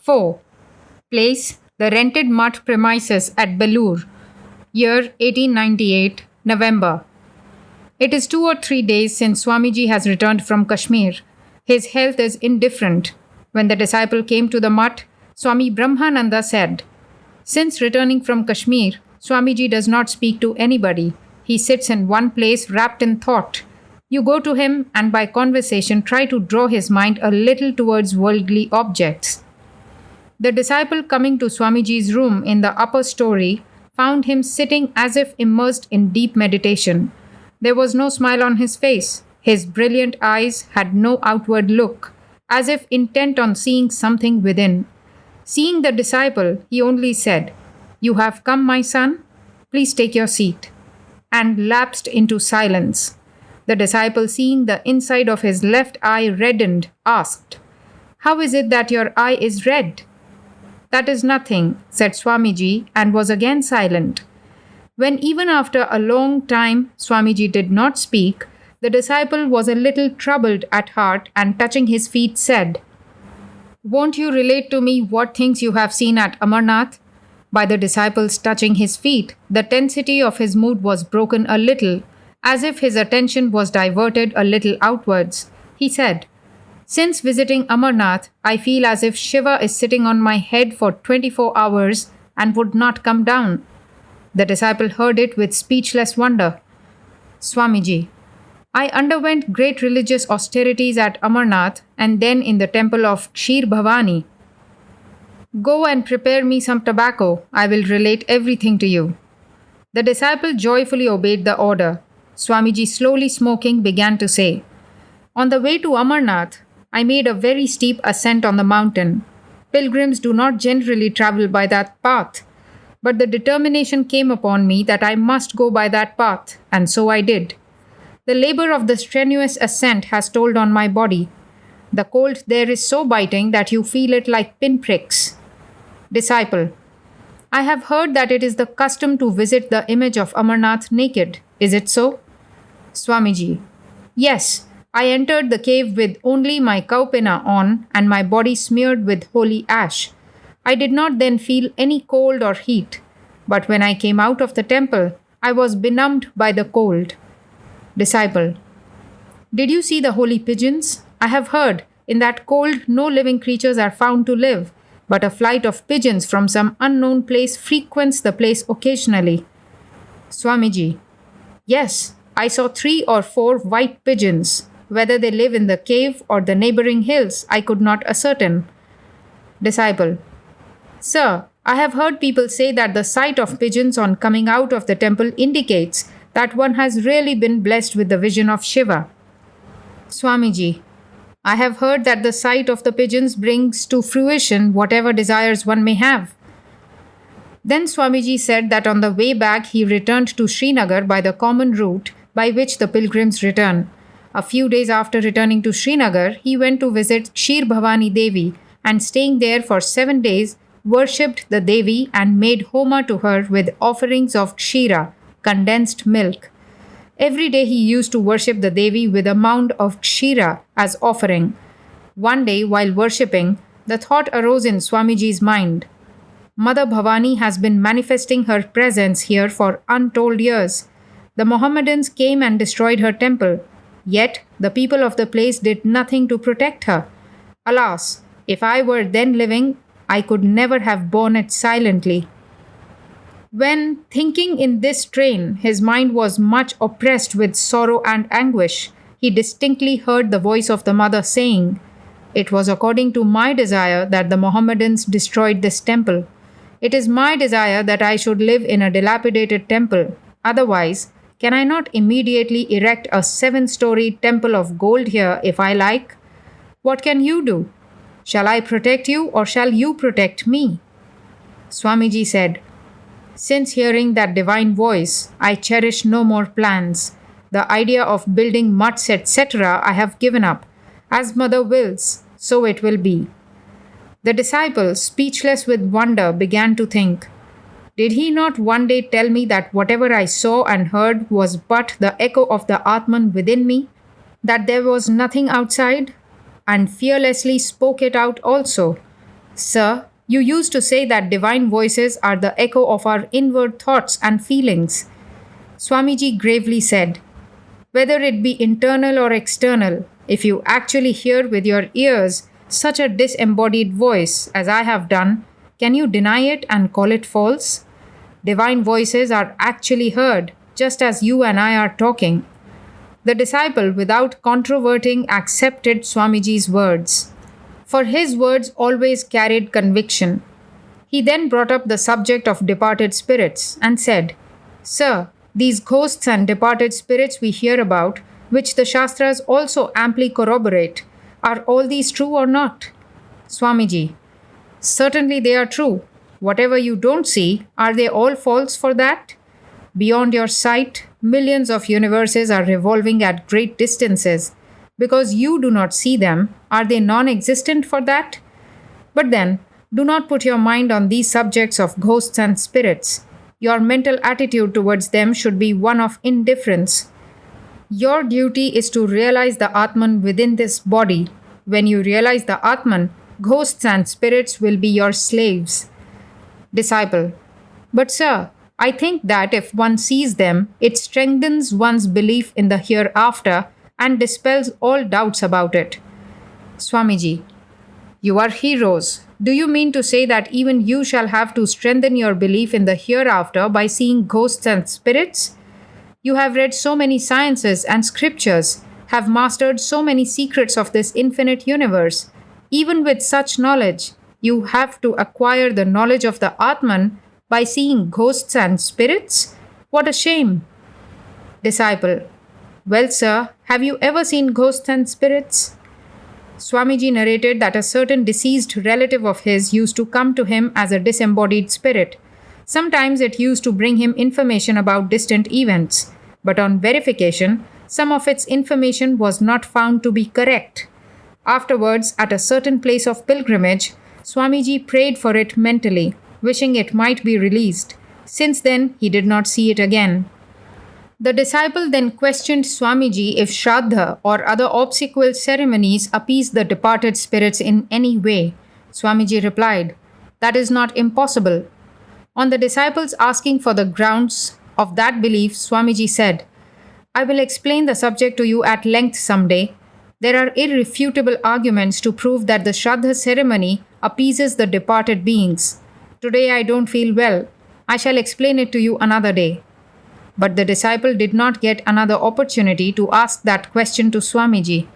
4. Place: the rented mud premises at Belur. Year 1898, November. It is 2 or 3 days since Swamiji has returned from Kashmir. His health is indifferent. When the disciple came to the mutt, Swami Brahmananda said, "Since returning from Kashmir, Swamiji does not speak to anybody. He sits in one place wrapped in thought. You go to him and by conversation try to draw his mind a little towards worldly objects." The disciple, coming to Swamiji's room in the upper story, found him sitting as if immersed in deep meditation. There was no smile on his face. His brilliant eyes had no outward look, as if intent on seeing something within. Seeing the disciple, he only said, "You have come, my son? Please take your seat," and lapsed into silence. The disciple, seeing the inside of his left eye reddened, asked, "How is it that your eye is red?" "That is nothing," said Swamiji, and was again silent. When even after a long time Swamiji did not speak, the disciple was a little troubled at heart and touching his feet said, "Won't you relate to me what things you have seen at Amarnath?" By the disciple's touching his feet, the tensity of his mood was broken a little, as if his attention was diverted a little outwards. He said, "Since visiting Amarnath, I feel as if Shiva is sitting on my head for 24 hours and would not come down." The disciple heard it with speechless wonder. "Swamiji, I underwent great religious austerities at Amarnath and then in the temple of Kshir Bhavani. Go and prepare me some tobacco. I will relate everything to you." The disciple joyfully obeyed the order. Swamiji, slowly smoking, began to say, "On the way to Amarnath, I made a very steep ascent on the mountain. Pilgrims do not generally travel by that path. But the determination came upon me that I must go by that path, and so I did. The labor of the strenuous ascent has told on my body. The cold there is so biting that you feel it like pinpricks." Disciple, I have heard that it is the custom to visit the image of Amarnath naked. Is it so? Swamiji, yes, I entered the cave with only my kaupina on and my body smeared with holy ash. I did not then feel any cold or heat, but when I came out of the temple, I was benumbed by the cold. Disciple, did you see the holy pigeons? I have heard, in that cold no living creatures are found to live, but a flight of pigeons from some unknown place frequents the place occasionally. Swamiji, yes, I saw 3 or 4 white pigeons. Whether they live in the cave or the neighboring hills, I could not ascertain. Disciple, Sir, I have heard people say that the sight of pigeons on coming out of the temple indicates that one has really been blessed with the vision of Shiva. Swamiji, I have heard that the sight of the pigeons brings to fruition whatever desires one may have. Then Swamiji said that on the way back he returned to Srinagar by the common route by which the pilgrims return. A few days after returning to Srinagar, he went to visit Kshir Bhavani Devi and staying there for 7 days, worshipped the Devi and made homa to her with offerings of kshira, condensed milk. Every day he used to worship the Devi with a mound of kshira as offering. One day, while worshipping, the thought arose in Swamiji's mind. Mother Bhavani has been manifesting her presence here for untold years. The Mohammedans came and destroyed her temple, yet the people of the place did nothing to protect her. Alas, if I were then living, I could never have borne it silently. When thinking in this strain, his mind was much oppressed with sorrow and anguish. He distinctly heard the voice of the mother saying, "It was according to my desire that the Mohammedans destroyed this temple. It is my desire that I should live in a dilapidated temple. Otherwise, can I not immediately erect a 7-story temple of gold here if I like? What can you do? Shall I protect you or shall you protect me?" Swamiji said, "Since hearing that divine voice, I cherish no more plans. The idea of building mutts, etc., I have given up. As mother wills, so it will be." The disciple, speechless with wonder, began to think, did he not one day tell me that whatever I saw and heard was but the echo of the Atman within me? That there was nothing outside? And fearlessly spoke it out also. Sir, you used to say that divine voices are the echo of our inward thoughts and feelings. Swamiji gravely said, whether it be internal or external, if you actually hear with your ears such a disembodied voice as I have done, can you deny it and call it false? Divine voices are actually heard, just as you and I are talking. The disciple, without controverting, accepted Swamiji's words, for his words always carried conviction. He then brought up the subject of departed spirits and said, Sir, these ghosts and departed spirits we hear about, which the Shastras also amply corroborate, are all these true or not? Swamiji, certainly they are true. Whatever you don't see, are they all false for that? Beyond your sight, millions of universes are revolving at great distances. Because you do not see them, are they non existent for that? But then, do not put your mind on these subjects of ghosts and spirits. Your mental attitude towards them should be one of indifference. Your duty is to realize the Atman within this body. When you realize the Atman, ghosts and spirits will be your slaves. Disciple, but sir, I think that if one sees them, it strengthens one's belief in the hereafter and dispels all doubts about it. Swamiji, you are heroes. Do you mean to say that even you shall have to strengthen your belief in the hereafter by seeing ghosts and spirits? You have read so many sciences and scriptures, have mastered so many secrets of this infinite universe. Even with such knowledge, you have to acquire the knowledge of the Atman by seeing ghosts and spirits? What a shame! Disciple, well, sir, have you ever seen ghosts and spirits? Swamiji narrated that a certain deceased relative of his used to come to him as a disembodied spirit. Sometimes it used to bring him information about distant events, but on verification, some of its information was not found to be correct. Afterwards, at a certain place of pilgrimage, Swamiji prayed for it mentally, wishing it might be released. Since then, he did not see it again. The disciple then questioned Swamiji if Shraddha or other obsequial ceremonies appease the departed spirits in any way. Swamiji replied, that is not impossible. On the disciples asking for the grounds of that belief, Swamiji said, I will explain the subject to you at length someday. There are irrefutable arguments to prove that the Shraddha ceremony appeases the departed beings. Today I don't feel well. I shall explain it to you another day. But the disciple did not get another opportunity to ask that question to Swamiji.